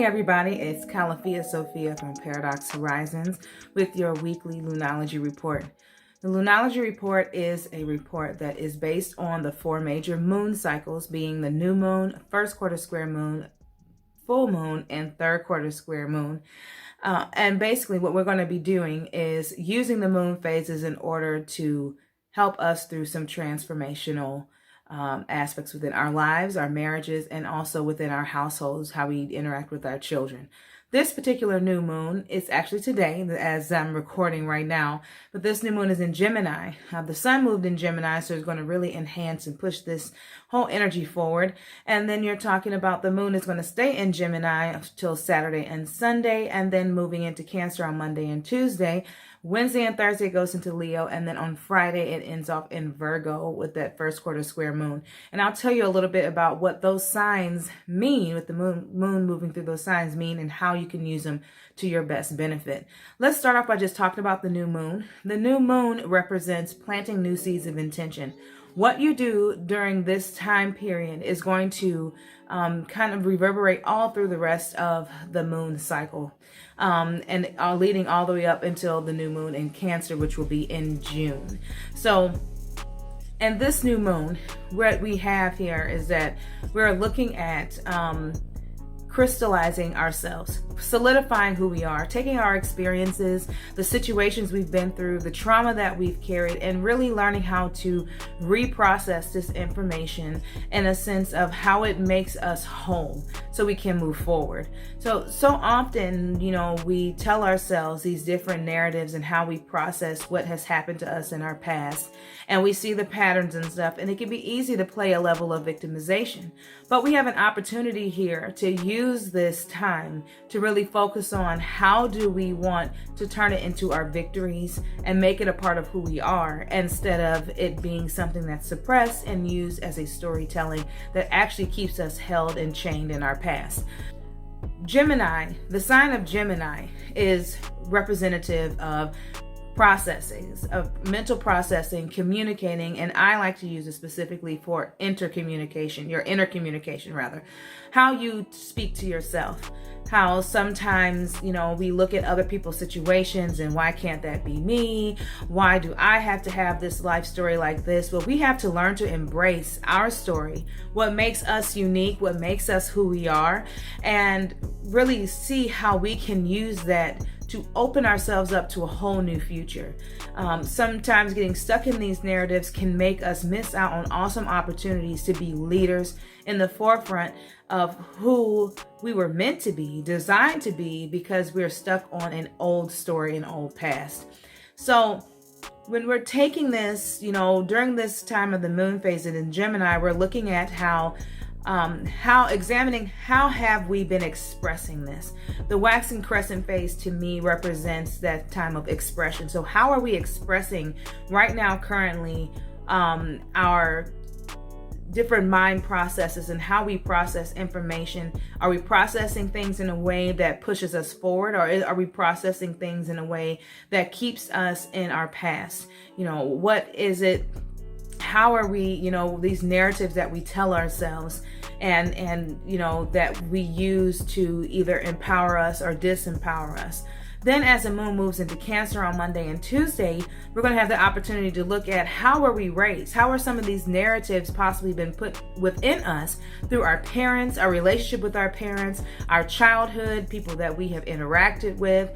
everybody, it's Calafia Sophia from Paradox Horizons with your weekly Lunology report. The Lunology report is a report that is based on the 4 major moon cycles, being the new moon, first quarter square moon, full moon, and third quarter square moon. And basically what we're going to be doing is using the moon phases in order to help us through some transformational aspects within our lives, our marriages, and also within our households, how we interact with our children. This particular new moon is actually today, as I'm recording right now, but this new moon is in Gemini. The sun moved in Gemini, so it's going to really enhance and push this whole energy forward. And then you're talking about the moon is going to stay in Gemini until Saturday and Sunday, and then moving into Cancer on Monday and Tuesday. Wednesday and Thursday goes into Leo, and then on Friday it ends off in Virgo with that first quarter square moon. And I'll tell you a little bit about what those signs mean, with the moon moving through those signs mean, and how you can use them to your best benefit. Let's start off by just talking about the new moon. The new moon represents planting new seeds of intention. What you do during this time period is going to kind of reverberate all through the rest of the moon cycle, and leading all the way up until the new moon in Cancer, which will be in June. So, and this new moon, what we have here is that we're looking at crystallizing ourselves, solidifying who we are, taking our experiences, the situations we've been through, the trauma that we've carried, and really learning how to reprocess this information in a sense of how it makes us whole so we can move forward. So often, we tell ourselves these different narratives and how we process what has happened to us in our past, and we see the patterns and stuff, and it can be easy to play a level of victimization. But we have an opportunity here to use this time to really focus on how do we want to turn it into our victories and make it a part of who we are, instead of it being something that's suppressed and used as a storytelling that actually keeps us held and chained in our past. Gemini, the sign of Gemini, is representative of processing, of mental processing, communicating, and I like to use it specifically for intercommunication, your inner communication rather, how you speak to yourself. How sometimes, we look at other people's situations and why can't that be me? Why do I have to have this life story like this? Well, we have to learn to embrace our story, what makes us unique, what makes us who we are, and really see how we can use that to open ourselves up to a whole new future. Sometimes getting stuck in these narratives can make us miss out on awesome opportunities to be leaders in the forefront of who we were meant to be, designed to be, because we're stuck on an old story, an old past. So when we're taking this, during this time of the moon phase in Gemini, we're looking at examining how have we been expressing this. The waxing crescent phase to me represents that time of expression. So how are we expressing right now currently our different mind processes and how we process information? Are we processing things in a way that pushes us forward, or are we processing things in a way that keeps us in our past? What is it? How are we, these narratives that we tell ourselves and that we use to either empower us or disempower us? Then as the moon moves into Cancer on Monday and Tuesday, we're going to have the opportunity to look at how are we raised? How are some of these narratives possibly been put within us through our parents, our relationship with our parents, our childhood, people that we have interacted with?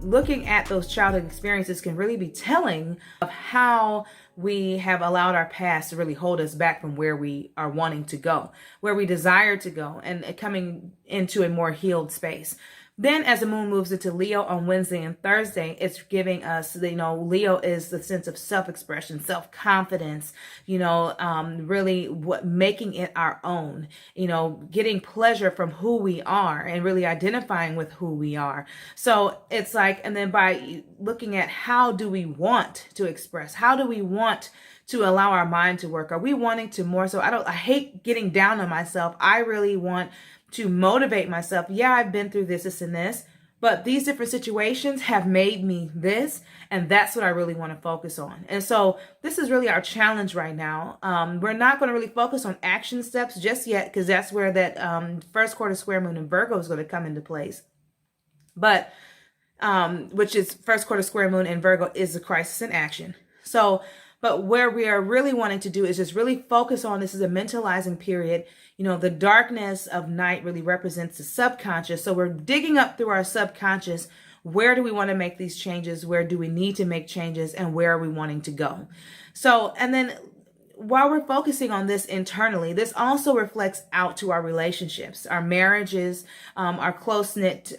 Looking at those childhood experiences can really be telling of how we have allowed our past to really hold us back from where we are wanting to go, where we desire to go, and coming into a more healed space. Then as the moon moves into Leo on Wednesday and Thursday, it's giving us, Leo is the sense of self-expression, self-confidence, really making it our own, getting pleasure from who we are and really identifying with who we are. So it's like, and then by looking at how do we want to express, how do we want to allow our mind to work? Are we wanting to more so? I hate getting down on myself. I really want to motivate myself. Yeah, I've been through this and this, But these different situations have made me this, and that's what I really want to focus on. And so this is really our challenge right now. We're not going to really focus on action steps just yet, because that's where that first quarter square moon in Virgo is going to come into place. But which is first quarter square moon in Virgo is a crisis in action. So, but where we are really wanting to do is just really focus on, this is a mentalizing period. You know, the darkness of night really represents the subconscious. So we're digging up through our subconscious. Where do we want to make these changes? Where do we need to make changes? And where are we wanting to go? So, and then while we're focusing on this internally, this also reflects out to our relationships, our marriages, our close-knit,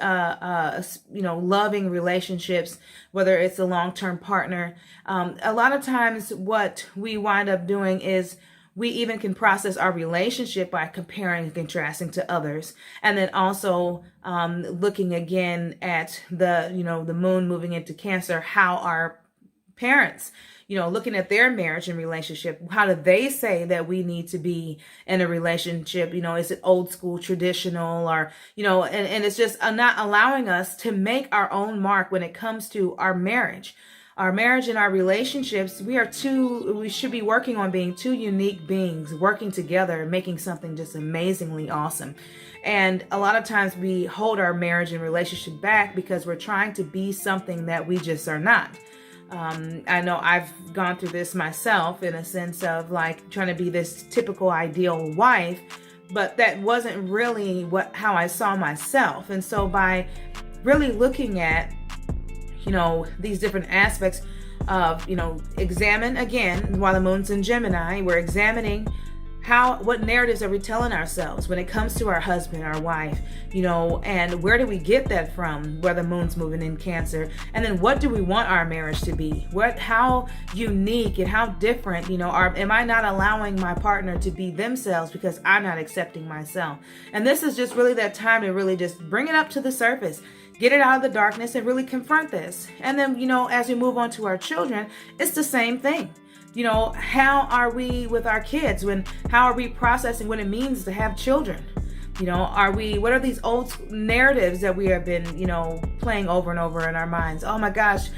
loving relationships, whether it's a long-term partner. A lot of times what we wind up doing is we even can process our relationship by comparing and contrasting to others. And then also looking again at the moon moving into Cancer, how our parents, looking at their marriage and relationship, how do they say that we need to be in a relationship? Is it old school, traditional, or, and it's just not allowing us to make our own mark when it comes to our marriage. Our marriage and our relationships, we should be working on being two unique beings, working together and making something just amazingly awesome. And a lot of times we hold our marriage and relationship back because we're trying to be something that we just are not. I know I've gone through this myself, in a sense of like trying to be this typical ideal wife, but that wasn't really how I saw myself. And so by really looking at these different aspects of, examine again, while the moon's in Gemini, we're examining what narratives are we telling ourselves when it comes to our husband, our wife, and where do we get that from, where the moon's moving in Cancer? And then what do we want our marriage to be? How unique and how different, am I not allowing my partner to be themselves because I'm not accepting myself? And this is just really that time to really just bring it up to the surface. Get it out of the darkness and really confront this. And then, as we move on to our children, it's the same thing. How are we with our kids? How are we processing what it means to have children? What are these old narratives that we have been, playing over and over in our minds? Oh my gosh,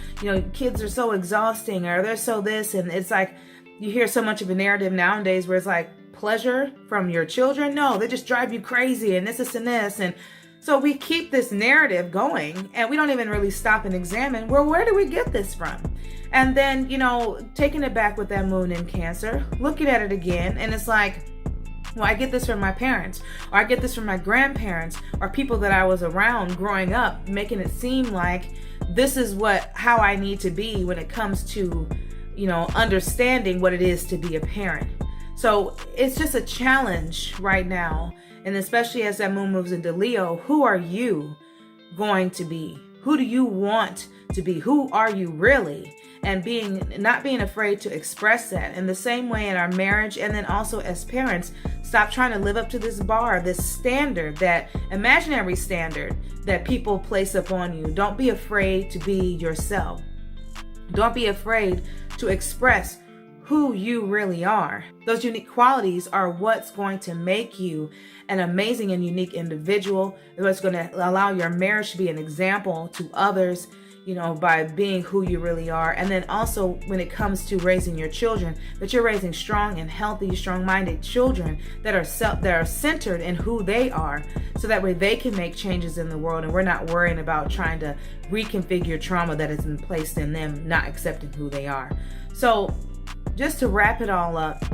kids are so exhausting, or they're so this. And it's like, you hear so much of a narrative nowadays where it's like pleasure from your children. No, they just drive you crazy and this and this. And so we keep this narrative going and we don't even really stop and examine, well, where do we get this from? And then, taking it back with that moon in Cancer, looking at it again, and it's like, well, I get this from my parents, or I get this from my grandparents, or people that I was around growing up, making it seem like this is how I need to be when it comes to, understanding what it is to be a parent. So it's just a challenge right now. And especially as that moon moves into Leo, who are you going to be? Who do you want to be? Who are you really? And not being afraid to express that. In the same way in our marriage, and then also as parents, stop trying to live up to this bar, this standard, that imaginary standard that people place upon you. Don't be afraid to be yourself. Don't be afraid to express who you really are. Those unique qualities are what's going to make you an amazing and unique individual. What's going to allow your marriage to be an example to others, by being who you really are. And then also when it comes to raising your children, that you're raising strong and healthy, strong-minded children that are centered in who they are, so that way they can make changes in the world, and we're not worrying about trying to reconfigure trauma that has been placed in them, not accepting who they are. So just to wrap it all up,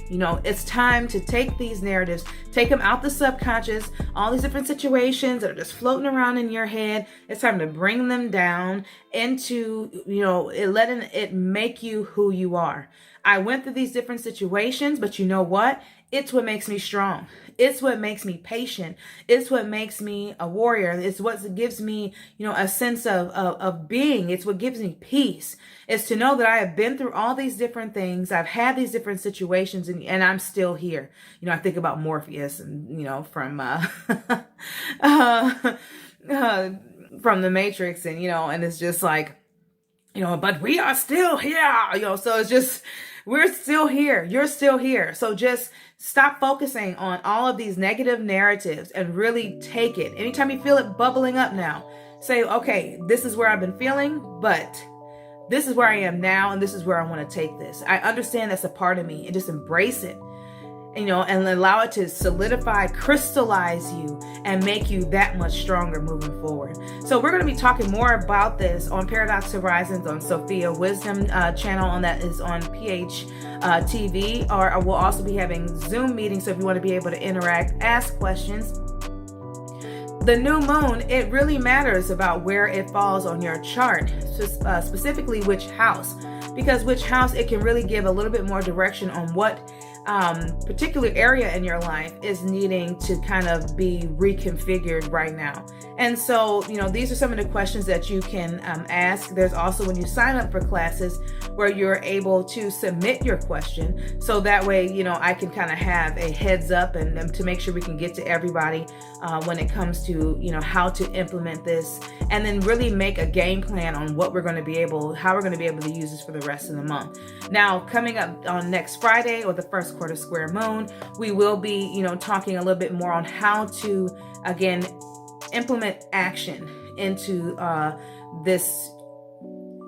it's time to take these narratives, take them out the subconscious, all these different situations that are just floating around in your head. It's time to bring them down into, letting it make you who you are. I went through these different situations, but you know what? It's what makes me strong. It's what makes me patient. It's what makes me a warrior. It's what gives me, a sense of being. It's what gives me peace. It's to know that I have been through all these different things. I've had these different situations, and I'm still here. I think about Morpheus and, from from the Matrix, and, and it's just like, but we are still here, so it's just, we're still here. You're still here. So just stop focusing on all of these negative narratives and really take it. Anytime you feel it bubbling up now, say, okay, this is where I've been feeling, but this is where I am now, and this is where I want to take this. I understand that's a part of me, and just embrace it, and allow it to solidify, crystallize you, and make you that much stronger moving forward. So we're going to be talking more about this on Paradox Horizons on Sophia Wisdom channel, and that is on PH TV, or we'll also be having Zoom meetings. So if you want to be able to interact, ask questions. The new moon, it really matters about where it falls on your chart, specifically which house, because which house, it can really give a little bit more direction on what particular area in your life is needing to kind of be reconfigured right now. And so, these are some of the questions that you can ask. There's also, when you sign up for classes, where you're able to submit your question. So that way, I can kind of have a heads up and to make sure we can get to everybody when it comes to, how to implement this, and then really make a game plan on what we're going to be able, how we're going to be able to use this for the rest of the month. Now, coming up on next Friday, or the first quarter square moon, we will be, talking a little bit more on how to, again, implement action into this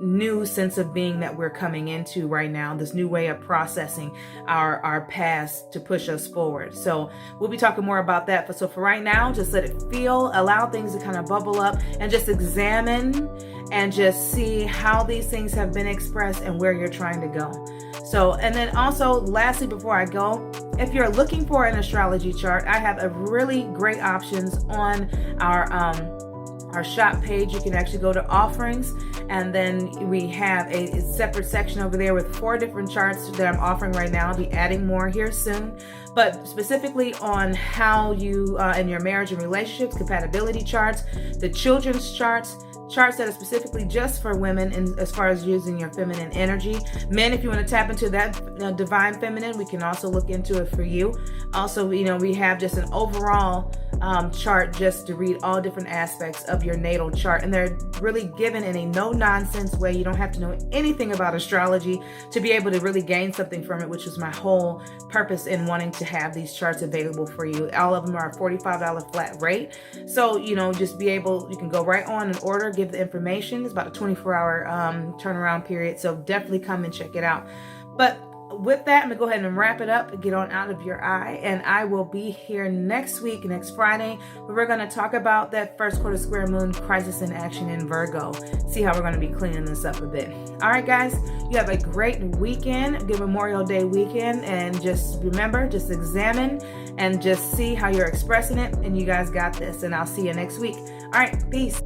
new sense of being that we're coming into right now, this new way of processing our past to push us forward. So we'll be talking more about that. So for right now, just let it feel, allow things to kind of bubble up, and just examine and just see how these things have been expressed and where you're trying to go. So, and then also lastly, before I go, if you're looking for an astrology chart, I have a really great options on our shop page. You can actually go to offerings, and then we have a separate section over there with 4 different charts that I'm offering right now. I'll be adding more here soon, but specifically on how you in your marriage and relationships, compatibility charts, the children's charts that are specifically just for women, and as far as using your feminine energy. Men, if you want to tap into that divine feminine, we can also look into it for you. Also, we have just an overall chart just to read all different aspects of your natal chart, and they're really given in a no-nonsense way. You don't have to know anything about astrology to be able to really gain something from it, which is my whole purpose in wanting to have these charts available for you. All of them are a $45 flat rate. So, just be able, you can go right on and order, give the information. It's about a 24-hour turnaround period. So definitely come and check it out. But with that, I'm going to go ahead and wrap it up and get on out of your eye. And I will be here next week, next Friday, where we're going to talk about that first quarter square moon crisis in action in Virgo. See how we're going to be cleaning this up a bit. All right, guys, you have a great weekend, good Memorial Day weekend. And just remember, just examine and just see how you're expressing it. And you guys got this. And I'll see you next week. All right, peace.